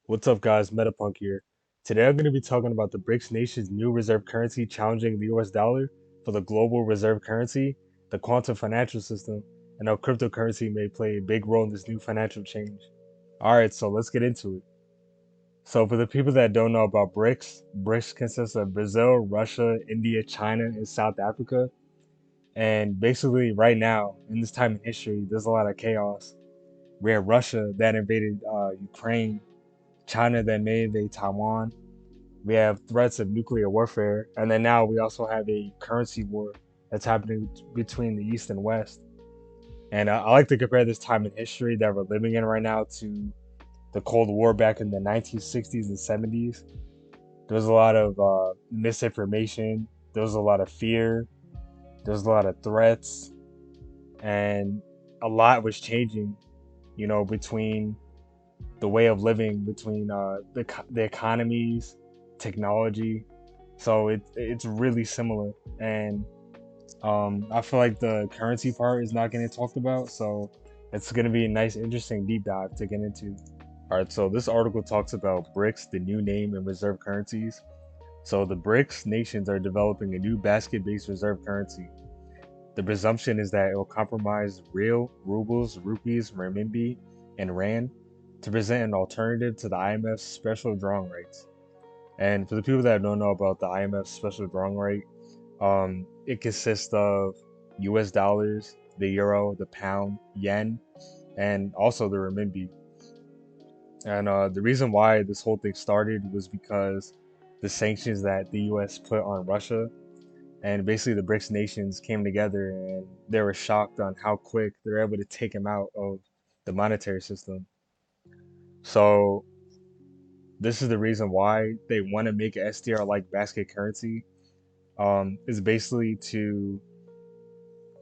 What's up, guys? Metapunk here. Today I'm going to be talking about the BRICS Nations' new reserve currency challenging the US dollar for the global reserve currency, the quantum financial system, and how cryptocurrency may play a big role in this new financial change. Alright, so let's get into it. So, for the people that don't know about BRICS consists of Brazil, Russia, India, China, and South Africa. And basically, right now, in this time in history, there's a lot of chaos. We have Russia that invaded Ukraine, China that may invade Taiwan. We have threats of nuclear warfare, and then now we also have a currency war that's happening between the East and West. And I like to compare this time in history that we're living in right now to the Cold War back in the 1960s and 70s. There was a lot of misinformation, there was a lot of fear, there was a lot of threats, and a lot was changing, between the way of living, between the economies, technology. So it's really similar, and I feel like the currency part is not getting talked about. So it's gonna be a nice, interesting deep dive to get into. All right, so this article talks about BRICS, the new name and reserve currencies. So the BRICS nations are developing a new basket-based reserve currency. The presumption is that it will compromise real, rubles, rupees, renminbi, and rand to present an alternative to the IMF's special drawing rights. And for the people that don't know about the IMF's special drawing right, it consists of US dollars, the euro, the pound, yen, and also the renminbi. And the reason why this whole thing started was because the sanctions that the US put on Russia, and basically the BRICS nations came together and they were shocked on how quick they're able to take him out of the monetary system. So this is the reason why they want to make an SDR like basket currency. Is basically to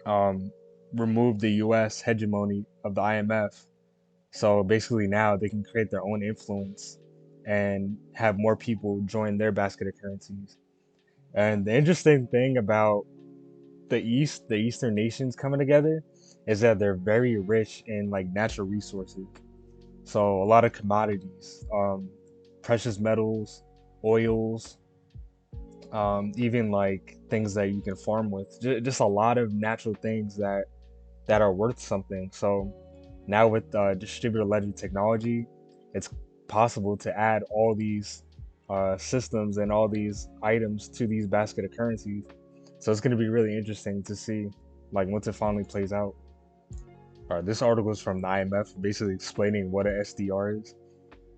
um, remove the US hegemony of the IMF. So basically now they can create their own influence and have more people join their basket of currencies. And the interesting thing about the Eastern nations coming together is that they're very rich in like natural resources. So a lot of commodities, precious metals, oils, even like things that you can farm with. Just a lot of natural things that are worth something. So now with distributed ledger technology, it's possible to add all these systems and all these items to these basket of currencies. So it's going to be really interesting to see like once it finally plays out. All right, this article is from the IMF, basically explaining what an SDR is.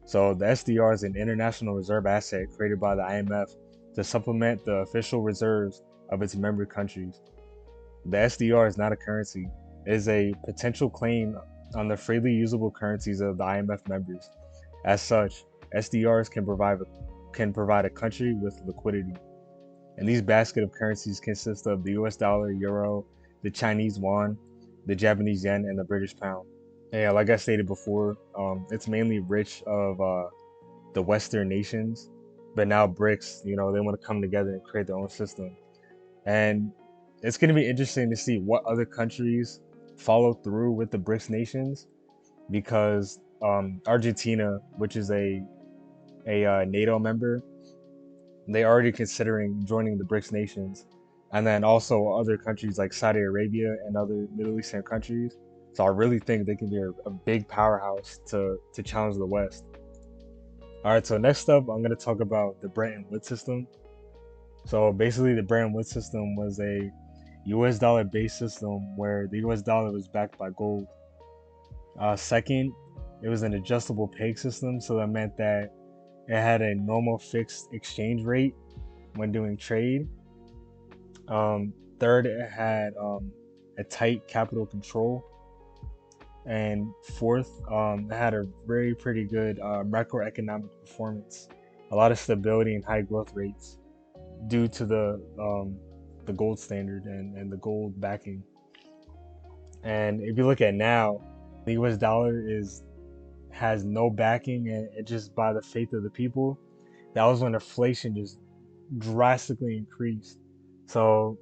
So the SDR is an international reserve asset created by the IMF to supplement the official reserves of its member countries. The SDR is not a currency; it is a potential claim on the freely usable currencies of the IMF members. As such, SDRs can provide a country with liquidity. And these basket of currencies consist of the US dollar, euro, the Chinese yuan, the Japanese yen, and the British pound. And yeah, like I stated before, it's mainly rich of the Western nations, but now BRICS, they want to come together and create their own system. And it's going to be interesting to see what other countries follow through with the BRICS nations, because Argentina, which is a NATO member, they already considering joining the BRICS nations, and then also other countries like Saudi Arabia and other Middle Eastern countries. So I really think they can be a big powerhouse to challenge the West. All right, so next up, I'm going to talk about the Bretton Woods system. So basically, the Bretton Woods system was a US dollar based system where the US dollar was backed by gold. Second, it was an adjustable peg system, so that meant that it had a normal fixed exchange rate when doing trade. Third, it had a tight capital control. And fourth, it had a very pretty good macroeconomic performance, a lot of stability and high growth rates due to the gold standard and the gold backing. And if you look at now, the US dollar is has no backing, and it just by the faith of the people. That was when inflation just drastically increased. So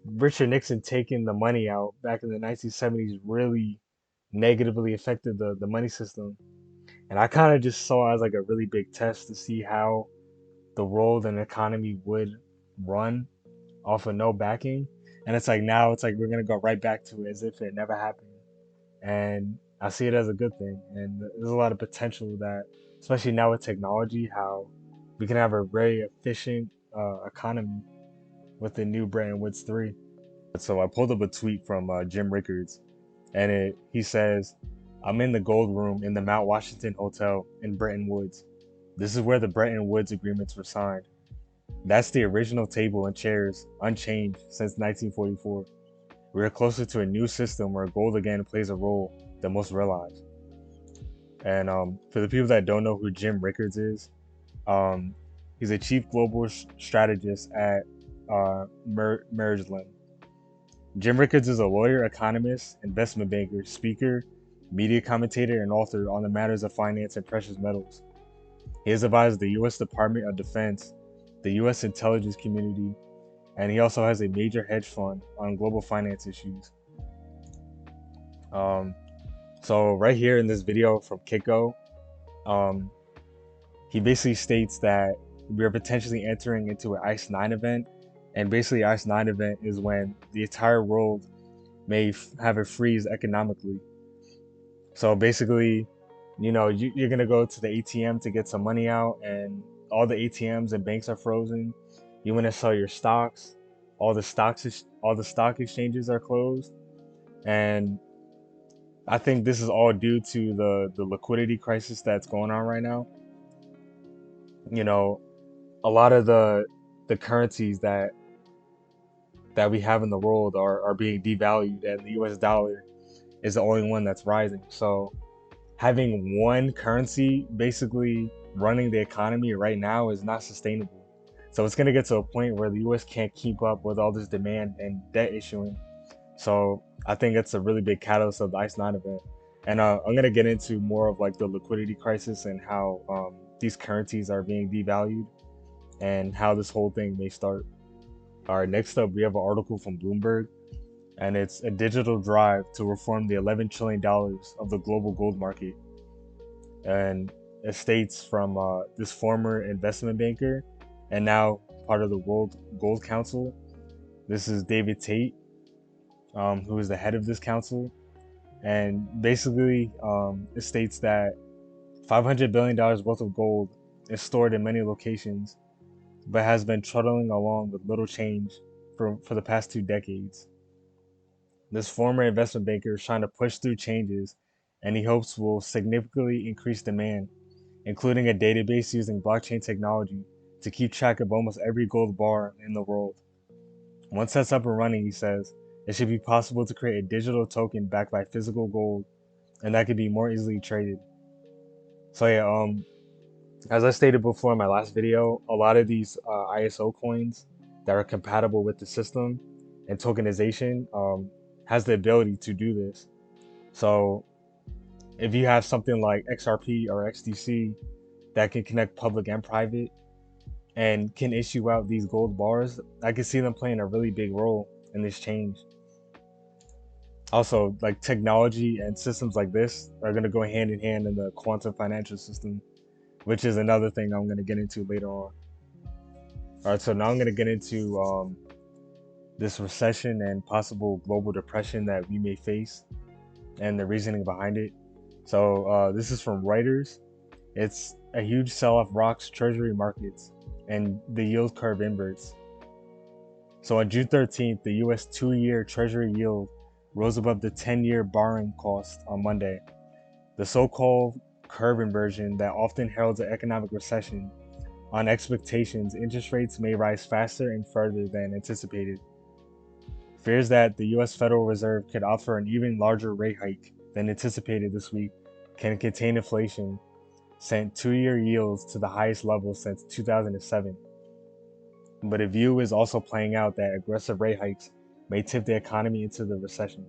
Richard Nixon taking the money out back in the 1970s really negatively affected the money system. And I kind of just saw it as like a really big test to see how the world and economy would run off of no backing. And it's like now it's like we're gonna go right back to it as if it never happened. And I see it as a good thing. And there's a lot of potential that, especially now with technology, how we can have a very efficient economy with the new Bretton Woods 3. So I pulled up a tweet from Jim Rickards, and he says, "I'm in the gold room in the Mount Washington Hotel in Bretton Woods. This is where the Bretton Woods agreements were signed. That's the original table and chairs, unchanged since 1944. We are closer to a new system where gold again plays a role than most realize." And for the people that don't know who Jim Rickards is, um, he's a chief global strategist at Mergland. Jim Rickards is a lawyer, economist, investment banker, speaker, media commentator, and author on the matters of finance and precious metals. He has advised the U.S. Department of Defense, the U.S. intelligence community, and he also has a major hedge fund on global finance issues. So right here in this video from Kiko, um, he basically states that we are potentially entering into an ICE 9 event. And basically ICE 9 event is when the entire world may have a freeze economically. So basically, you're gonna go to the ATM to get some money out, and all the ATMs and banks are frozen. You want to sell your stocks, all the stock exchanges are closed, and I think this is all due to the liquidity crisis that's going on right now. You know, a lot of the currencies that we have in the world are being devalued, and the US dollar is the only one that's rising. So having one currency basically running the economy right now is not sustainable. So it's going to get to a point where the US can't keep up with all this demand and debt issuing. So I think it's a really big catalyst of the ICE 9 event. And I'm going to get into more of like the liquidity crisis and how these currencies are being devalued and how this whole thing may start. All right, next up, we have an article from Bloomberg, and it's a digital drive to reform the $11 trillion of the global gold market. And it states from this former investment banker and now part of the World Gold Council. This is David Tate, who is the head of this council. And basically, it states that $500 billion worth of gold is stored in many locations, but has been trundling along with little change for the past 2 decades. This former investment banker is trying to push through changes, and he hopes will significantly increase demand, including a database using blockchain technology to keep track of almost every gold bar in the world. Once that's up and running, he says, it should be possible to create a digital token backed by physical gold, and that could be more easily traded. So yeah, as I stated before in my last video, a lot of these ISO coins that are compatible with the system and tokenization has the ability to do this. So if you have something like XRP or XDC that can connect public and private and can issue out these gold bars, I can see them playing a really big role in this change. Also, like technology and systems like this are going to go hand in hand in the quantum financial system, which is another thing I'm going to get into later on. All right, so now I'm going to get into this recession and possible global depression that we may face and the reasoning behind it. So this is from Reuters. It's a huge sell-off rocks treasury markets and the yield curve inverts. So on June 13th, the US 2-year treasury yield rose above the 10-year borrowing cost on Monday. The so-called curve inversion that often heralds an economic recession on expectations interest rates may rise faster and further than anticipated. Fears that the US Federal Reserve could offer an even larger rate hike than anticipated this week can contain inflation sent 2-year yields to the highest level since 2007. But a view is also playing out that aggressive rate hikes may tip the economy into the recession.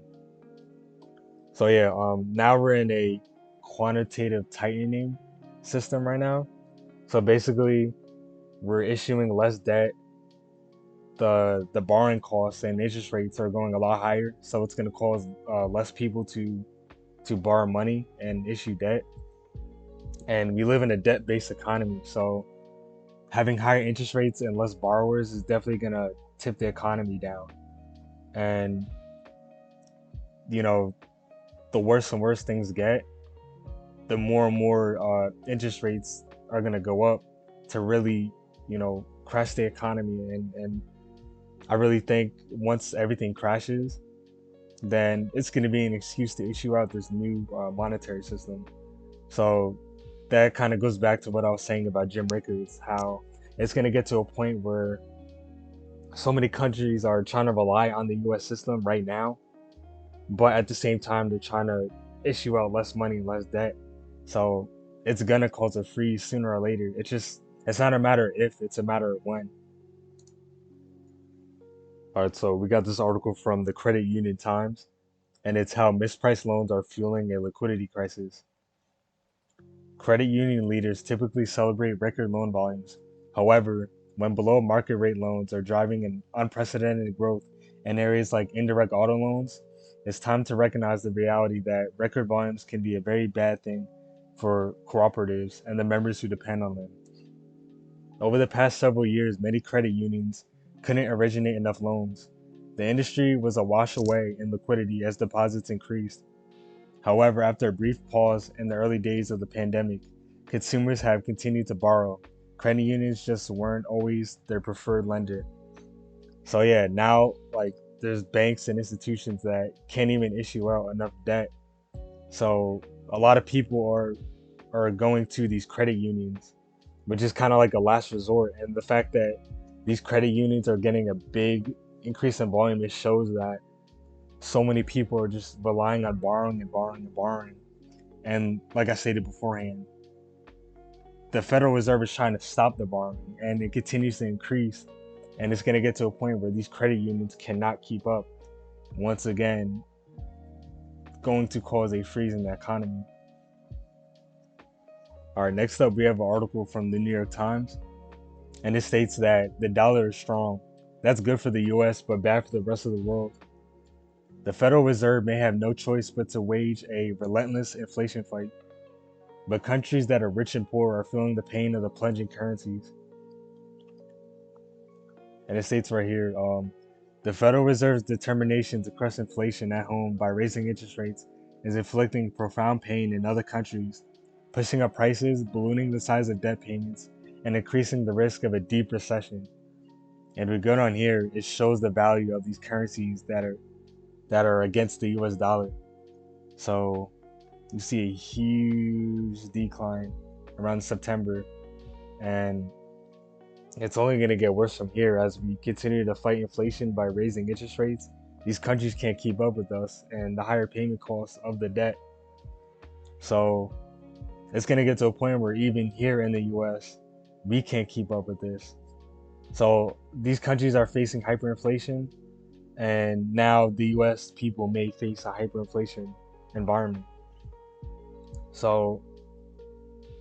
So yeah, now we're in a quantitative tightening system right now. So basically, we're issuing less debt. The borrowing costs and interest rates are going a lot higher, so it's going to cause less people to borrow money and issue debt. and we live in a debt-based economy. So having higher interest rates and less borrowers is definitely gonna tip the economy down. And you know, the worse and worse things get, the more and more interest rates are gonna go up to really, crash the economy. And I really think once everything crashes, then it's gonna be an excuse to issue out this new monetary system. So that kind of goes back to what I was saying about Jim Rickards, how it's gonna get to a point where so many countries are trying to rely on the U.S. system right now, but at the same time they're trying to issue out less money, less debt. So it's gonna cause a freeze sooner or later. It's not a matter if, it's a matter of when. All right, so we got this article from the Credit Union Times, and it's how mispriced loans are fueling a liquidity crisis. Credit union leaders typically celebrate record loan volumes. However, when below market rate loans are driving an unprecedented growth in areas like indirect auto loans, it's time to recognize the reality that record volumes can be a very bad thing for cooperatives and the members who depend on them. Over the past several years, many credit unions couldn't originate enough loans. The industry was awash away in liquidity as deposits increased. However, after a brief pause in the early days of the pandemic, consumers have continued to borrow. Credit unions just weren't always their preferred lender. So yeah, now like there's banks and institutions that can't even issue out enough debt. So a lot of people are going to these credit unions, which is kind of like a last resort. And the fact that these credit unions are getting a big increase in volume, it shows that so many people are just relying on borrowing and borrowing and borrowing. And like I stated beforehand, the Federal Reserve is trying to stop the borrowing, and it continues to increase. And it's going to get to a point where these credit unions cannot keep up. Once again, going to cause a freeze in the economy. All right, next up, we have an article from the New York Times, and it states that the dollar is strong. That's good for the US, but bad for the rest of the world. The Federal Reserve may have no choice but to wage a relentless inflation fight, but countries that are rich and poor are feeling the pain of the plunging currencies. And it states right here, the Federal Reserve's determination to crush inflation at home by raising interest rates is inflicting profound pain in other countries, pushing up prices, ballooning the size of debt payments, and increasing the risk of a deep recession. And we go on here, it shows the value of these currencies that are against the US dollar. So you see a huge decline around September, and it's only going to get worse from here as we continue to fight inflation by raising interest rates. These countries can't keep up with us and the higher payment costs of the debt. So it's going to get to a point where even here in the US, we can't keep up with this. So these countries are facing hyperinflation, and now the US people may face a hyperinflation environment. So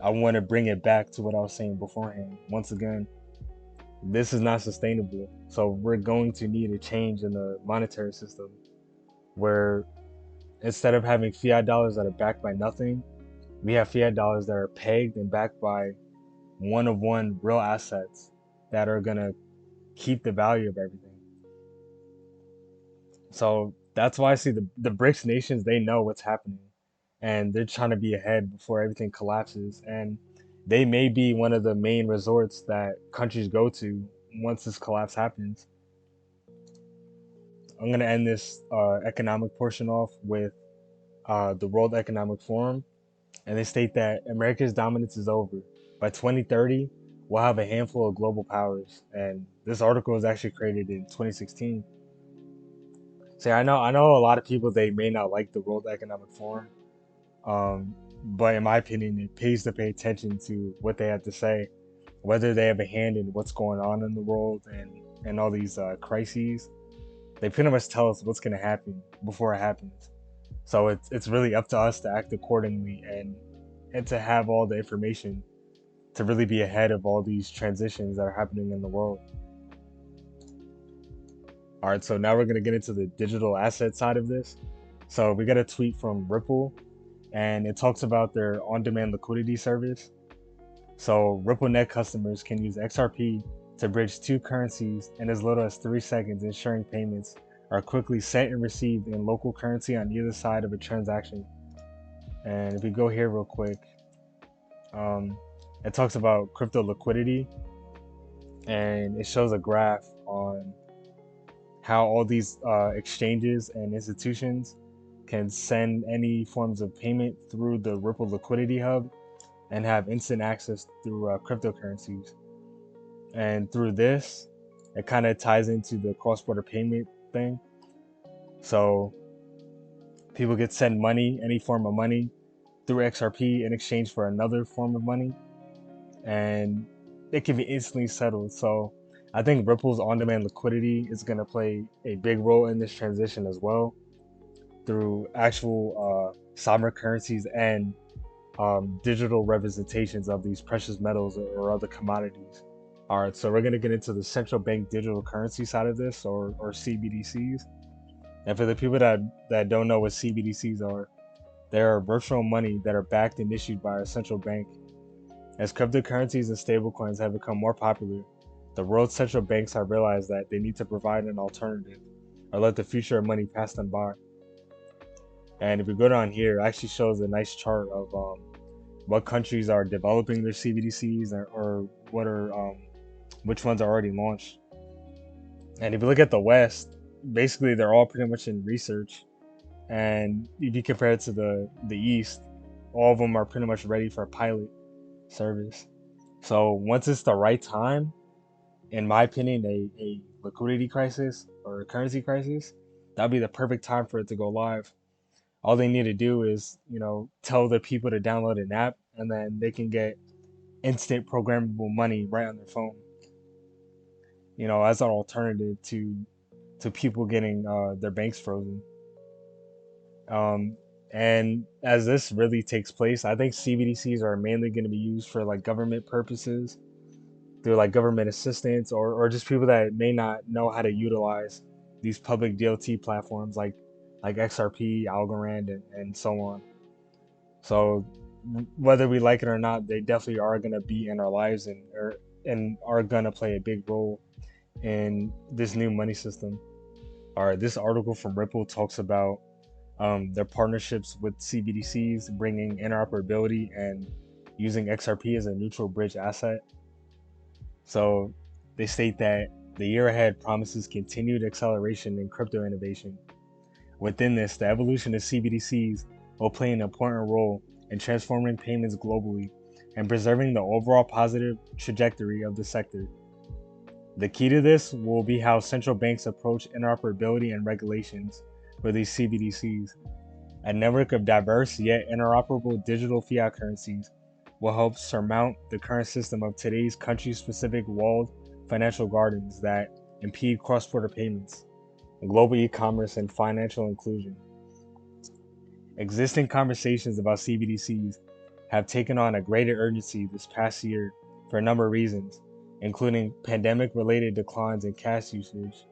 I want to bring it back to what I was saying beforehand. Once again, this is not sustainable. So we're going to need a change in the monetary system where instead of having fiat dollars that are backed by nothing, we have fiat dollars that are pegged and backed by one of one real assets that are going to keep the value of everything. So that's why I see the BRICS nations, they know what's happening and they're trying to be ahead before everything collapses. And they may be one of the main resorts that countries go to once this collapse happens. I'm going to end this economic portion off with the World Economic Forum. And they state that America's dominance is over. By 2030, we'll have a handful of global powers. And this article was actually created in 2016. So I know a lot of people, they may not like the World Economic Forum, but in my opinion, it pays to pay attention to what they have to say, whether they have a hand in what's going on in the world and all these crises. They pretty much tell us what's going to happen before it happens. So it's really up to us to act accordingly and to have all the information to really be ahead of all these transitions that are happening in the world. All right, so now we're going to get into the digital asset side of this. So we got a tweet from Ripple, and it talks about their on-demand liquidity service. So RippleNet customers can use XRP to bridge two currencies in as little as 3 seconds, ensuring payments are quickly sent and received in local currency on either side of a transaction. And if we go here real quick, it talks about crypto liquidity, and it shows a graph on how all these exchanges and institutions can send any forms of payment through the Ripple Liquidity Hub and have instant access through cryptocurrencies. And through this, it kind of ties into the cross-border payment thing. So people get send money, any form of money, through XRP in exchange for another form of money, and it can be instantly settled. So I think Ripple's on-demand liquidity is going to play a big role in this transition as well, through actual sovereign currencies and digital representations of these precious metals or other commodities. All right, so we're going to get into the central bank digital currency side of this, or CBDCs. And for the people that don't know what CBDCs are, they are virtual money that are backed and issued by a central bank. As cryptocurrencies and stablecoins have become more popular, the world's central banks have realized that they need to provide an alternative or let the future of money pass them by. And if we go down here, it actually shows a nice chart of what countries are developing their CBDCs, or what are which ones are already launched. And if you look at the West, basically they're all pretty much in research. And if you compare it to the East, all of them are pretty much ready for a pilot service. So once it's the right time, in my opinion, a liquidity crisis or a currency crisis, that'd be the perfect time for it to go live. All they need to do is, tell the people to download an app, and then they can get instant programmable money right on their phone. As an alternative to people getting their banks frozen. And as this really takes place, I think CBDCs are mainly going to be used for like government purposes, through like government assistance, or just people that may not know how to utilize these public DLT platforms like XRP, Algorand, and so on. So whether we like it or not, they definitely are going to be in our lives, and are going to play a big role in this new money system. All right, this article from Ripple talks about their partnerships with CBDCs, bringing interoperability and using XRP as a neutral bridge asset. So they state that the year ahead promises continued acceleration in crypto innovation. Within this, the evolution of CBDCs will play an important role in transforming payments globally and preserving the overall positive trajectory of the sector. The key to this will be how central banks approach interoperability and regulations for these CBDCs. A network of diverse yet interoperable digital fiat currencies will help surmount the current system of today's country-specific walled financial gardens that impede cross-border payments, global e-commerce, and financial inclusion. Existing conversations about CBDCs have taken on a greater urgency this past year for a number of reasons, including pandemic-related declines in cash usage,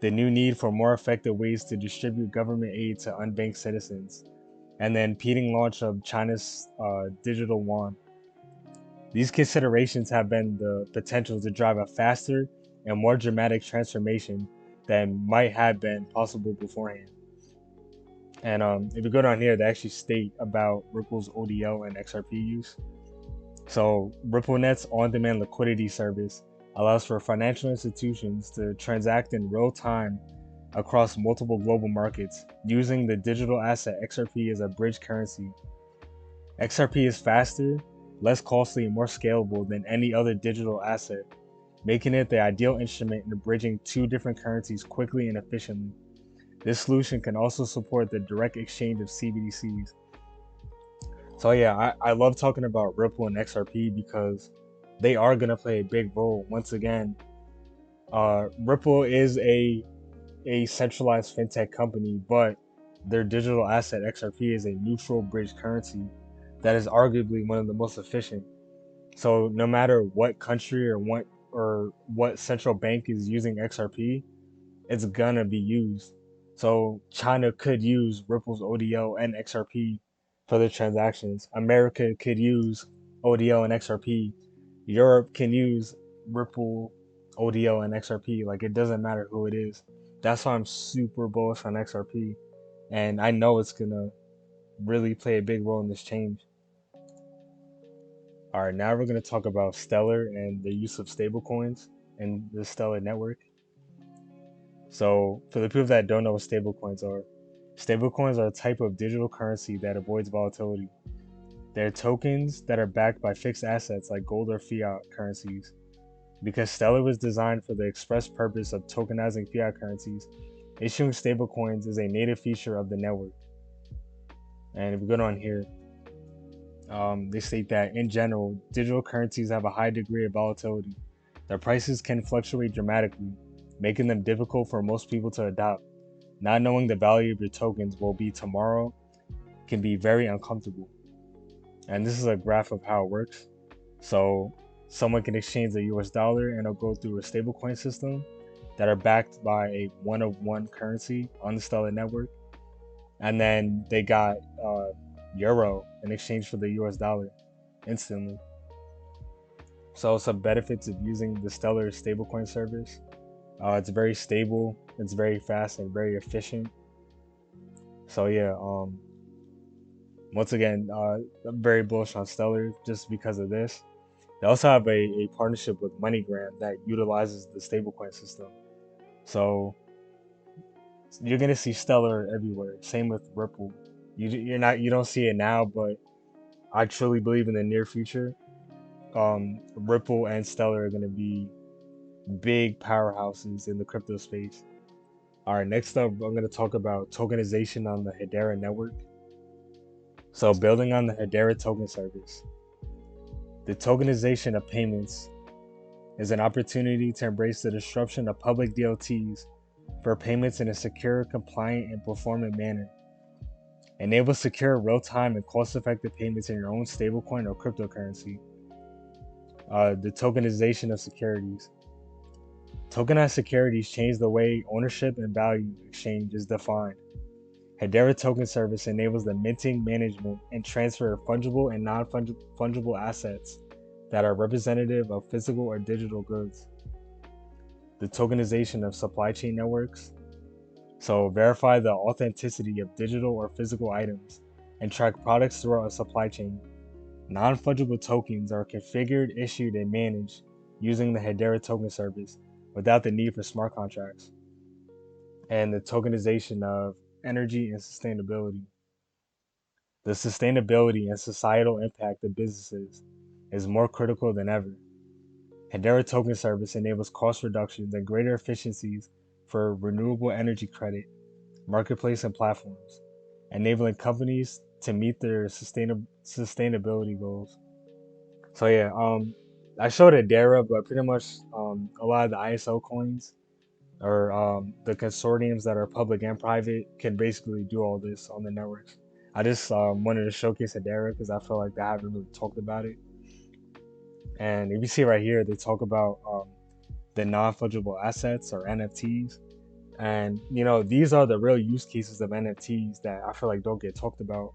the new need for more effective ways to distribute government aid to unbanked citizens, and the impending launch of China's digital yuan. These considerations have been the potential to drive a faster and more dramatic transformation than might have been possible beforehand. And if we go down here, they actually state about Ripple's ODL and XRP use. So RippleNet's on-demand liquidity service allows for financial institutions to transact in real time across multiple global markets using the digital asset XRP as a bridge currency. XRP is faster, less costly, and more scalable than any other digital asset, making it the ideal instrument in bridging two different currencies quickly and efficiently. This solution can also support the direct exchange of CBDCs. So yeah, I love talking about Ripple and XRP because they are going to play a big role. Once again, Ripple is a centralized fintech company, but their digital asset XRP is a neutral bridge currency that is arguably one of the most efficient. So no matter what country or what central bank is using XRP, it's gonna be used. So China could use Ripple's ODL and XRP for the transactions. America could use ODL and XRP. Europe can use Ripple, ODL, and XRP. Like, it doesn't matter who it is. That's why I'm super bullish on XRP. And I know it's going to really play a big role in this change. All right, now we're going to talk about Stellar and the use of stablecoins and the Stellar network. So, for the people that don't know what stablecoins are a type of digital currency that avoids volatility. They're tokens that are backed by fixed assets like gold or fiat currencies. Because Stellar was designed for the express purpose of tokenizing fiat currencies, issuing stablecoins is a native feature of the network. And if we go down here, they state that in general, digital currencies have a high degree of volatility. Their prices can fluctuate dramatically, making them difficult for most people to adopt. Not knowing the value of your tokens will be tomorrow can be very uncomfortable. And this is a graph of how it works. So someone can exchange the US dollar and it'll go through a stablecoin system that are backed by a one-of-one currency on the Stellar network. And then they got euro in exchange for the US dollar instantly. So some benefits of using the Stellar stablecoin service. It's very stable, it's very fast and very efficient. So yeah, once again, I'm very bullish on Stellar just because of this. They also have a partnership with MoneyGram that utilizes the stablecoin system. So you're gonna see Stellar everywhere. Same with Ripple. You don't see it now, but I truly believe in the near future, Ripple and Stellar are gonna be big powerhouses in the crypto space. All right, next up, I'm gonna talk about tokenization on the Hedera network. So building on the Hedera token service, the tokenization of payments is an opportunity to embrace the disruption of public DLTs for payments in a secure, compliant, and performant manner. Enable secure, real-time, and cost-effective payments in your own stablecoin or cryptocurrency. The tokenization of securities. Tokenized securities change the way ownership and value exchange is defined. Hedera Token Service enables the minting, management, and transfer of fungible and non-fungible assets that are representative of physical or digital goods. The tokenization of supply chain networks. So verify the authenticity of digital or physical items and track products throughout a supply chain. Non-fungible tokens are configured, issued, and managed using the Hedera Token Service without the need for smart contracts. And the tokenization of energy and sustainability. The sustainability and societal impact of businesses is more critical than ever. Hedera Token Service enables cost reductions and greater efficiencies for renewable energy credit, marketplace, and platforms, enabling companies to meet their sustainability goals. So yeah, I showed Hedera, but pretty much a lot of the ISO coins or the consortiums that are public and private can basically do all this on the networks. I just wanted to showcase Hedera because I feel like they haven't really talked about it. And if you see right here, they talk about the non-fungible assets or NFTs. And these are the real use cases of NFTs that I feel like don't get talked about.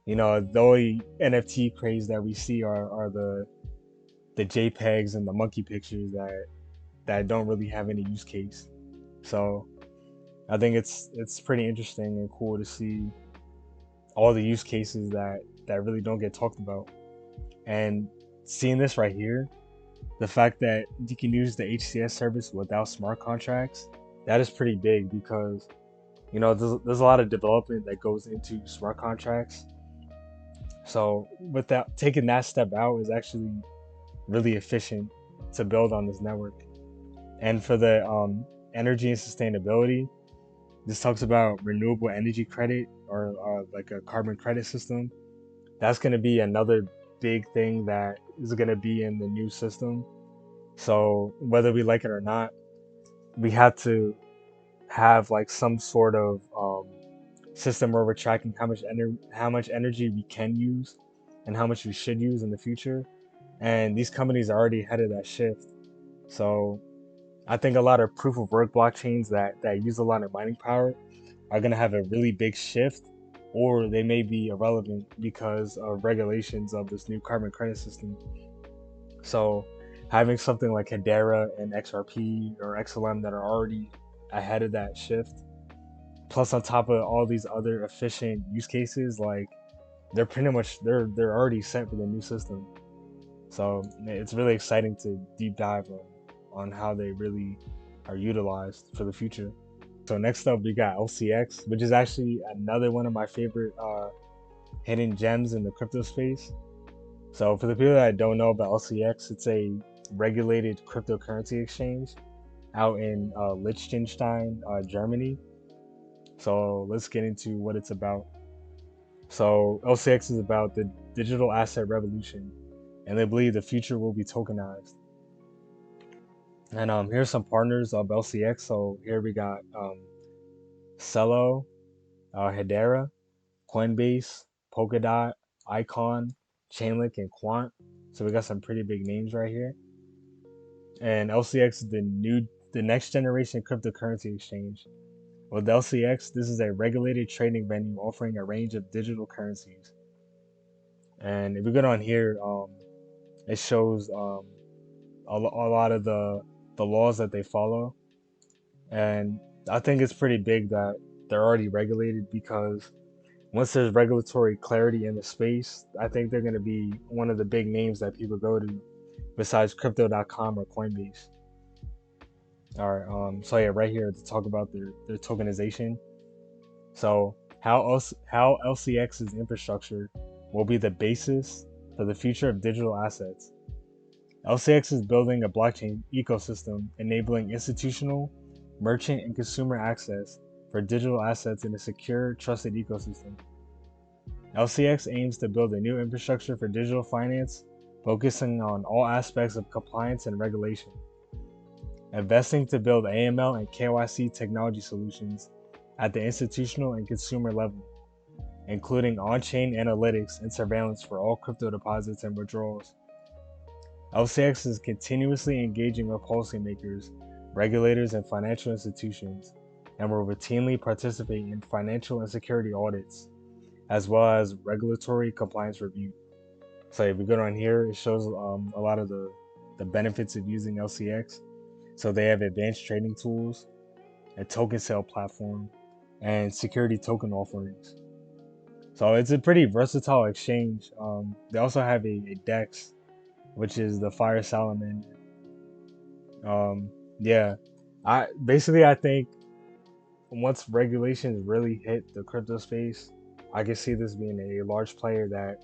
The only NFT craze that we see are the JPEGs and the monkey pictures that don't really have any use case. So I think it's pretty interesting and cool to see all the use cases that really don't get talked about. And seeing this right here, the fact that you can use the HCS service without smart contracts, that is pretty big because there's a lot of development that goes into smart contracts. So without taking that step out is actually really efficient to build on this network. And for the energy and sustainability, this talks about renewable energy credit or like a carbon credit system. That's going to be another big thing that is going to be in the new system. So whether we like it or not, we have to have like some sort of system where we're tracking how much energy we can use and how much we should use in the future. And these companies are already ahead of that shift. So I think a lot of proof of work blockchains that use a lot of mining power are going to have a really big shift or they may be irrelevant because of regulations of this new carbon credit system. So having something like Hedera and XRP or XLM that are already ahead of that shift, plus on top of all these other efficient use cases, like they're pretty much they're already set for the new system. So it's really exciting to deep dive on how they really are utilized for the future. So next up we got LCX, which is actually another one of my favorite hidden gems in the crypto space. So for the people that don't know about LCX, it's a regulated cryptocurrency exchange out in Liechtenstein, Germany. So let's get into what it's about. So LCX is about the digital asset revolution, and they believe the future will be tokenized. And here's some partners of LCX. So here we got Celo, Hedera, Coinbase, Polkadot, Icon, Chainlink, and Quant. So we got some pretty big names right here. And LCX is the next generation cryptocurrency exchange. With LCX, this is a regulated trading venue offering a range of digital currencies. And if we go on here, it shows a lot of the laws that they follow. And I think it's pretty big that they're already regulated, because once there's regulatory clarity in the space, I think they're going to be one of the big names that people go to besides crypto.com or Coinbase. All right. So yeah, right here to talk about their tokenization. So how LCX's infrastructure will be the basis for the future of digital assets. LCX is building a blockchain ecosystem enabling institutional, merchant, and consumer access for digital assets in a secure, trusted ecosystem. LCX aims to build a new infrastructure for digital finance, focusing on all aspects of compliance and regulation. Investing to build AML and KYC technology solutions at the institutional and consumer level, including on-chain analytics and surveillance for all crypto deposits and withdrawals. LCX is continuously engaging with policymakers, regulators, and financial institutions, and will routinely participate in financial and security audits, as well as regulatory compliance review. So if we go down here, it shows a lot of the benefits of using LCX. So they have advanced trading tools, a token sale platform, and security token offerings. So it's a pretty versatile exchange. They also have a DEX, which is the Fire Salamander. Yeah, I think once regulations really hit the crypto space, I can see this being a large player that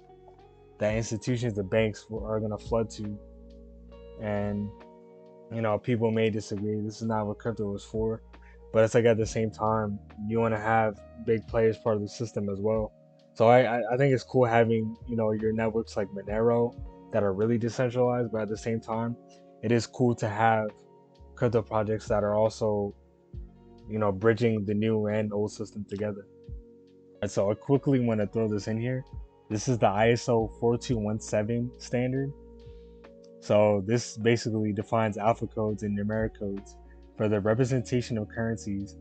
institutions, the banks are gonna flood to. And people may disagree. This is not what crypto was for, but it's like at the same time, you want to have big players part of the system as well. So I think it's cool having your networks like Monero that are really decentralized, but at the same time, it is cool to have crypto projects that are also bridging the new and old system together. And so I quickly want to throw this in here. This is the ISO 4217 standard. So this basically defines alpha codes and numeric codes for the representation of currencies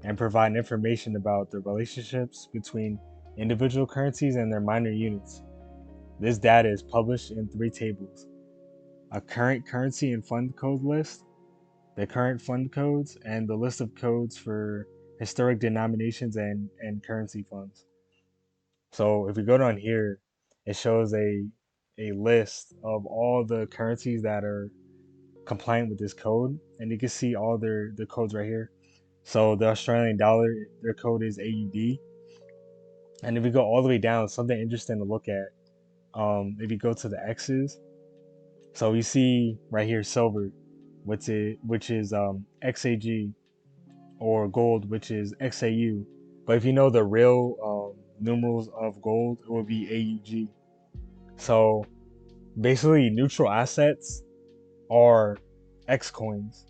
and provide information about the relationships between individual currencies and their minor units. This data is published in 3 tables: a current currency and fund code list, the current fund codes, and the list of codes for historic denominations and currency funds. So if we go down here, it shows a list of all the currencies that are compliant with this code, and you can see all their codes right here. So the Australian dollar, their code is AUD. And if we go all the way down, something interesting to look at, if you go to the X's, so you see right here silver, which is XAG, or gold, which is XAU. But if you know the real numerals of gold, it will be AUG. So basically, neutral assets are X coins.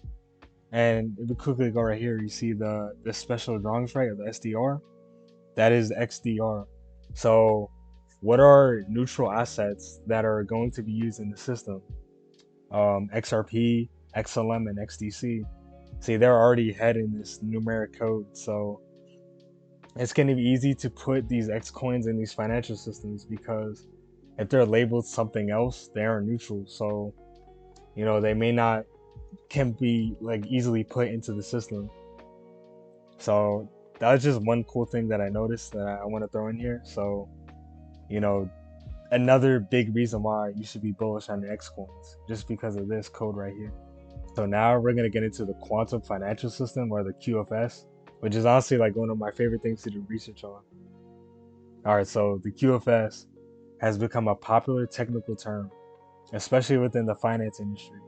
And if we quickly go right here, you see the special drawings right of the SDR. That is XDR. So what are neutral assets that are going to be used in the system? XRP, XLM, and XDC. See, they're already ahead in this numeric code. So It's going to be easy to put these X coins in these financial systems because if they're labeled something else, they are neutral. So, they may not can be like easily put into the system. So that's just one cool thing that I noticed that I want to throw in here. So, you know, another big reason why you should be bullish on the X coins, just because of this code right here. So now we're gonna get into the quantum financial system, or the QFS, which is honestly like one of my favorite things to do research on. All right, so the QFS has become a popular technical term, especially within the finance industry.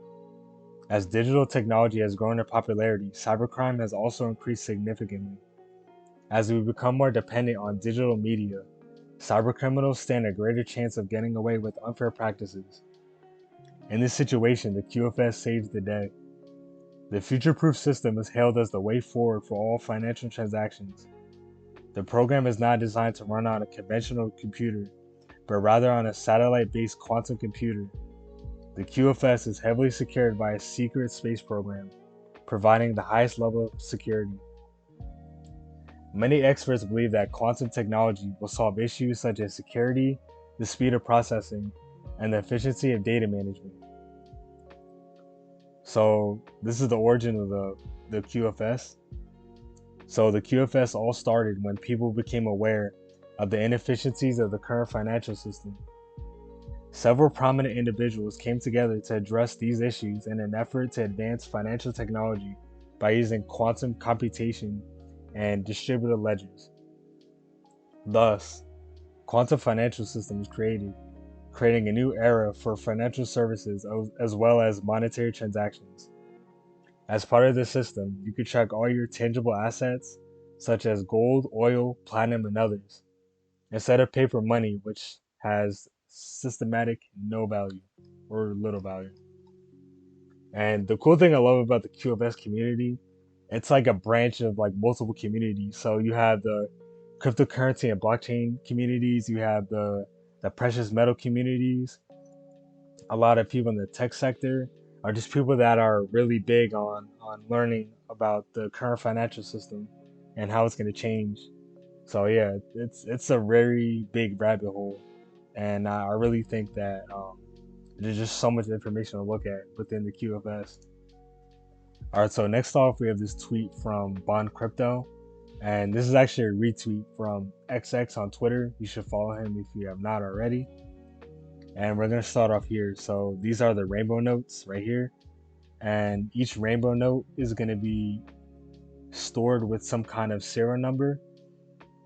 As digital technology has grown in popularity, cybercrime has also increased significantly. As we become more dependent on digital media, cybercriminals stand a greater chance of getting away with unfair practices. In this situation, the QFS saves the day. The future-proof system is hailed as the way forward for all financial transactions. The program is not designed to run on a conventional computer, but rather on a satellite-based quantum computer. The QFS is heavily secured by a secret space program, providing the highest level of security. Many experts believe that quantum technology will solve issues such as security, the speed of processing, and the efficiency of data management. So this is the origin of the QFS. So the QFS all started when people became aware of the inefficiencies of the current financial system. Several prominent individuals came together to address these issues in an effort to advance financial technology by using quantum computation and distributed ledgers. Thus, quantum financial system was created, creating a new era for financial services as well as monetary transactions. As part of this system, you could track all your tangible assets, such as gold, oil, platinum, and others, instead of paper money, which has systematic no value or little value. And the cool thing I love about the QFS community, it's like a branch of like multiple communities. So you have the cryptocurrency and blockchain communities, you have the precious metal communities, a lot of people in the tech sector, are just people that are really big on learning about the current financial system and how it's going to change. So yeah, it's a very big rabbit hole, and I really think that there's just so much information to look at within the QFS. All right, so next off we have this tweet from Bond Crypto, and this is actually a retweet from XX on Twitter. You should follow him if you have not already. And we're gonna start off here. So these are the rainbow notes right here, and each rainbow note is gonna be stored with some kind of serial number.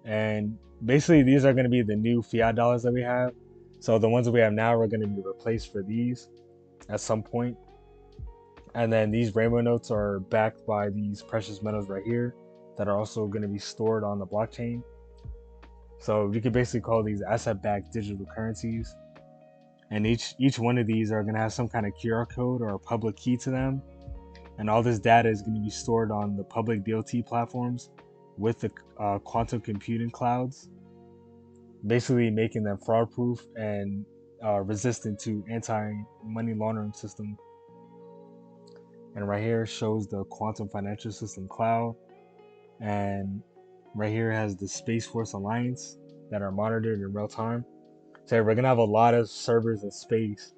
And basically, these are gonna be the new fiat dollars that we have. So the ones that we have now are gonna be replaced for these at some point. And then these rainbow notes are backed by these precious metals right here that are also gonna be stored on the blockchain. So you could basically call these asset-backed digital currencies. And each one of these are going to have some kind of QR code or a public key to them, and all this data is going to be stored on the public DLT platforms with the quantum computing clouds, basically making them fraud proof and resistant to anti-money laundering system. And right here shows the quantum financial system cloud, and right here has the Space Force Alliance that are monitored in real time. So we're gonna have a lot of servers in space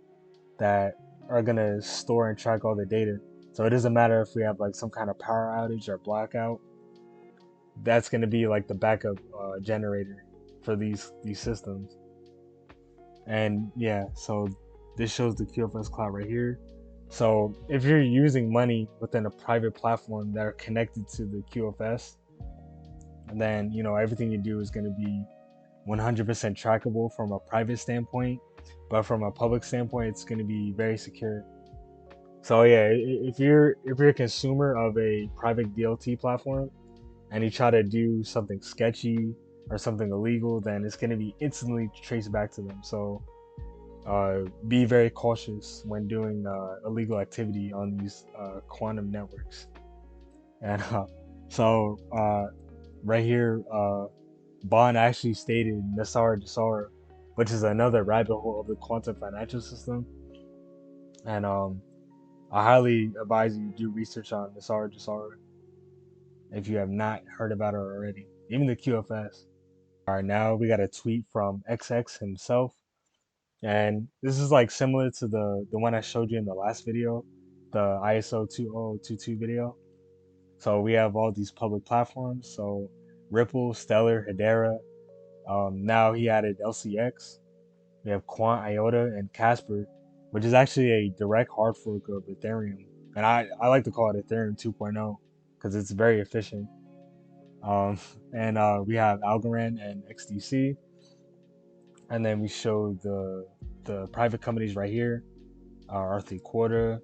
that are gonna store and track all the data. So it doesn't matter if we have like some kind of power outage or blackout. That's gonna be like the backup generator for these systems. And yeah, so this shows the QFS cloud right here. So if you're using money within a private platform that are connected to the QFS, then everything you do is going to be 100% trackable from a private standpoint, but from a public standpoint, it's going to be very secure. So yeah, if you're a consumer of a private DLT platform and you try to do something sketchy or something illegal, then it's going to be instantly traced back to them. So be very cautious when doing illegal activity on these quantum networks. And so right here, Bond actually stated Nassar, which is another rabbit hole of the quantum financial system. And I highly advise you do research on Nassar if you have not heard about it already. even the QFS. All right, now we got a tweet from XX himself, and this is like similar to the one I showed you in the last video, the ISO 2022 video. So we have all these public platforms. So Ripple, Stellar, Hedera. Now he added LCX. We have Quant, IOTA, and Casper, which is actually a direct hard fork of Ethereum. And I like to call it Ethereum 2.0 because it's very efficient. Um, and we have Algorand and XDC. And then we show the private companies right here, R3 Quarter,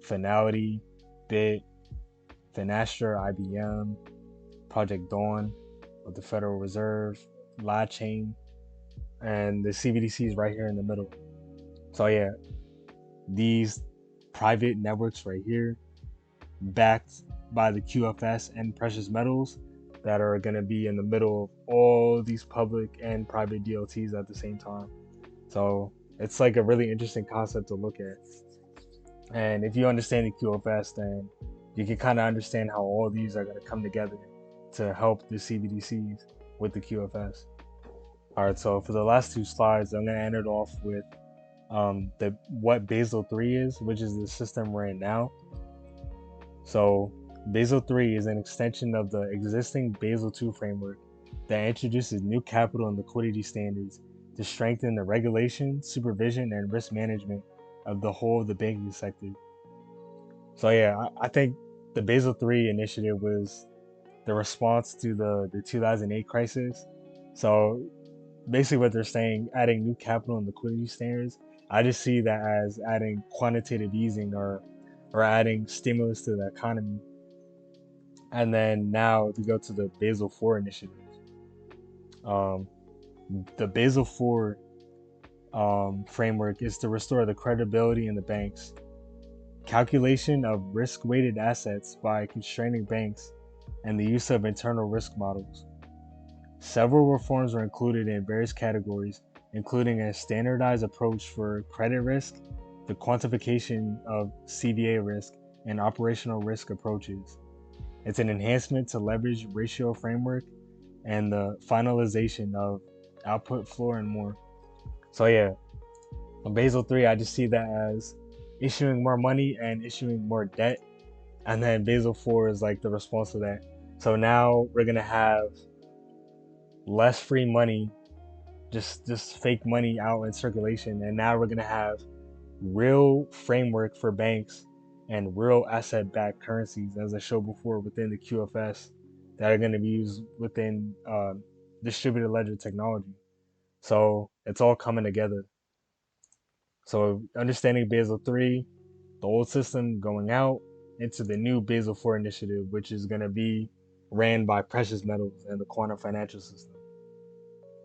Finality, Bit, Finastra, IBM, Project Dawn with the Federal Reserve, La Chain, and the CBDCs right here in the middle. So yeah, these private networks right here, backed by the QFS and precious metals that are going to be in the middle of all these public and private DLTs at the same time. So it's like a really interesting concept to look at. And if you understand the QFS, then you can kind of understand how all these are going to come together to help the CBDCs with the QFS. All right, so for the last two slides, I'm going to end it off with what Basel III is, which is the system we're in now. So Basel III is an extension of the existing Basel II framework that introduces new capital and liquidity standards to strengthen the regulation, supervision, and risk management of the whole of the banking sector. So yeah, I think the Basel III initiative was the response to the 2008 crisis. So basically what they're saying, adding new capital and liquidity standards, I just see that as adding quantitative easing or adding stimulus to the economy. And then now if we go to the Basel IV initiative, um, the Basel IV framework is to restore the credibility in the banks, calculation of risk-weighted assets by constraining banks, and the use of internal risk models. Several reforms are included in various categories, including a standardized approach for credit risk, the quantification of CVA risk, and operational risk approaches. It's an enhancement to leverage ratio framework and the finalization of output floor and more. So yeah, on Basel III, I just see that as issuing more money and issuing more debt. And then Basel IV is like the response to that. So now we're gonna have less free money, just fake money out in circulation, and now we're gonna have real framework for banks and real asset-backed currencies, as I showed before, within the QFS that are going to be used within distributed ledger technology. So it's all coming together. So understanding Basel III, the old system going out into the new Basel IV initiative, which is going to be ran by precious metals and the quantum financial system.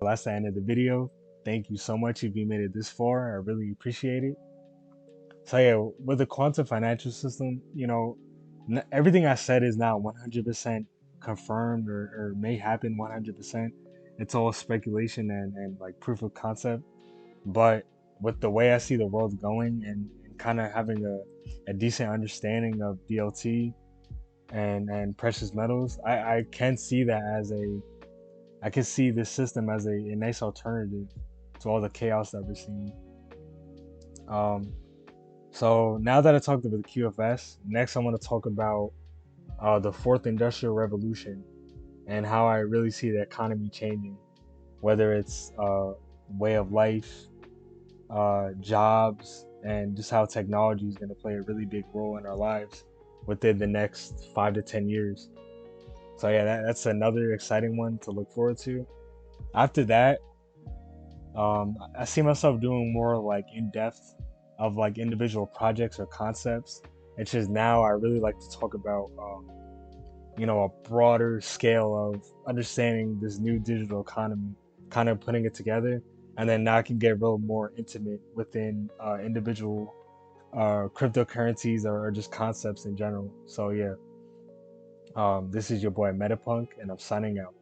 Well, that's the end of the video. Thank you so much if you made it this far. I really appreciate it. So yeah, with the quantum financial system, everything I said is not 100% confirmed or may happen 100%. It's all speculation and like proof of concept. But with the way I see the world going and kind of having a decent understanding of DLT and precious metals, I can see that I can see this system as a nice alternative to all the chaos that we're seeing. So now that I talked about the QFS, next I want to talk about the fourth industrial revolution and how I really see the economy changing, whether it's way of life, jobs, and just how technology is going to play a really big role in our lives within the next 5 to 10 years. So yeah, that's another exciting one to look forward to. After that, I see myself doing more like in-depth of like individual projects or concepts. It's just now I really like to talk about a broader scale of understanding this new digital economy, kind of putting it together, and then now I can get real more intimate within individual cryptocurrencies or just concepts in general. So yeah, this is your boy Metapunk, and I'm signing out.